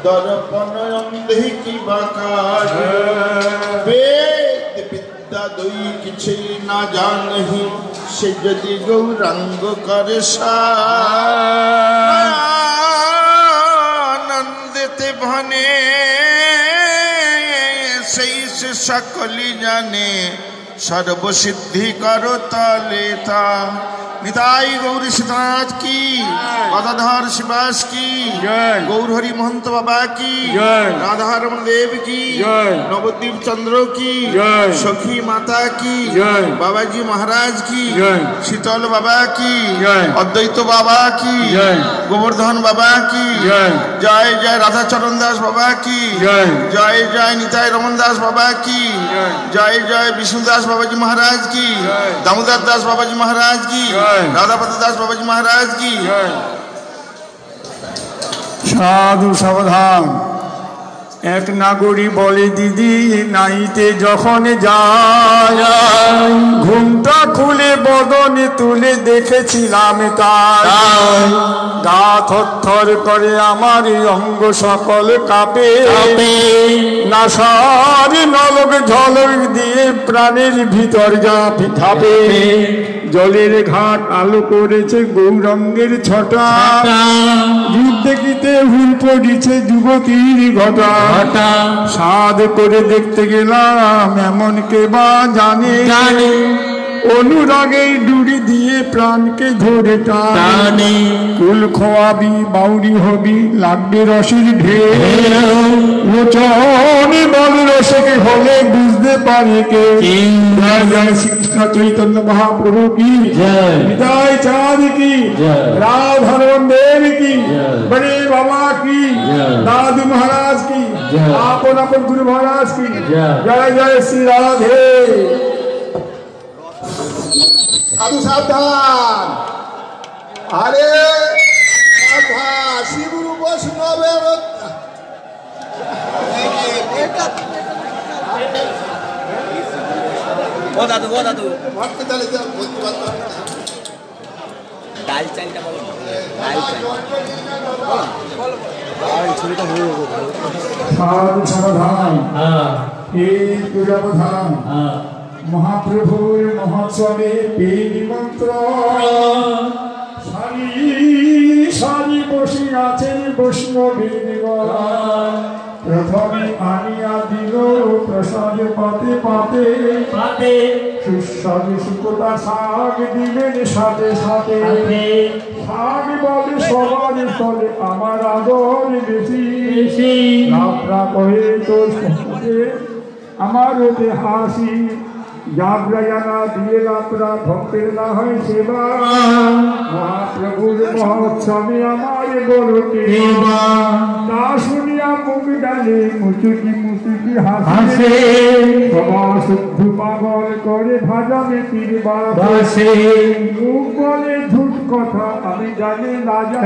दर्पण अंधे की बाकाज वेद विद्या दुई किछि ना जानहि से यदि गौरांग करे आनंदित भने सही से सकली जाने सर्वसिद्धि करो तलेता निताई गौरी सीतानाथ की गदाधर शिवास की गौर हरि महंत बाबा की राधा रमन देव की नवद्वीप चंद्र की सखी माता की बाबा जी महाराज की शीतल बाबा की अद्वैत बाबा की गोवर्धन बाबा की जय जय राधा चरण दास बाबा की जय जय निताई रमन दास बाबा की जय जय विष्णुदास बाबा जी महाराज की दामोदर दास बाबा जी महाराज की राधापति दास बाबा जी महाराज की साधु सावधान एक नागरी बोले दीदी नाइते जखन যায় ঘুমটা খুলে বদনে তুলে দেখেছিলাম তার গা থরথর করে আমার অঙ্গ সকল কাঁপে নাসার নলক ঝলক দিয়ে প্রাণের ভিতর ঝাঁপে জলের ঘাট আলো করেছে গৌরাঙ্গের ছটা যুগ দেখিতে হুল পড়িছে যুবতীর ঘটা সাধ করে দেখতে গেলাম এমন কে বা জানে অনুরাগের ডুরি দিয়ে প্রাণকে ধরে টানে কুল খোয়াবি বাউরি হবি লাগবে রসের ঢেউ লোচনে বল রসকে হলে বুঝতে পারে কে জয় জয় শ্রীকৃষ্ণ চৈতন্য মহাপ্রভু কি বিদায় চাঁদ কি রাধারমন দেব কি বড়ে বাবা কি দাদু মহারাজ কি আপন আপন গুরু মহারাজ কি জয় জয় শ্রী রাধে साधु सावधान अरे शिव वैष्णव साधु सावधान महाप्रभुर महोत्सवे निमंत्रण सारी सारी बसে আছেন বৈষ্ণবীগণ প্রথমে আনিয়া দিল প্রসাদ পাতে পাতে পাতে সুস্বাদু শুকতা শাক দিলেন সাথে সাথে শাক বলে সবার তলে আমার আদর বেশি লাফরা কহে তোর সঙ্গে আমার ওতে হাসি जागरायाना दिए लापरा भक्तिर ना है सेवा महाप्रभुर महोत्सवे हमारे बोलो केवा ता सुनिया मुख डाले मुचुकी हासे बाबा शुद्ध पागल करे भाजा में तीर बासे मुख बोले झूठ कथा আমি জানি রাজা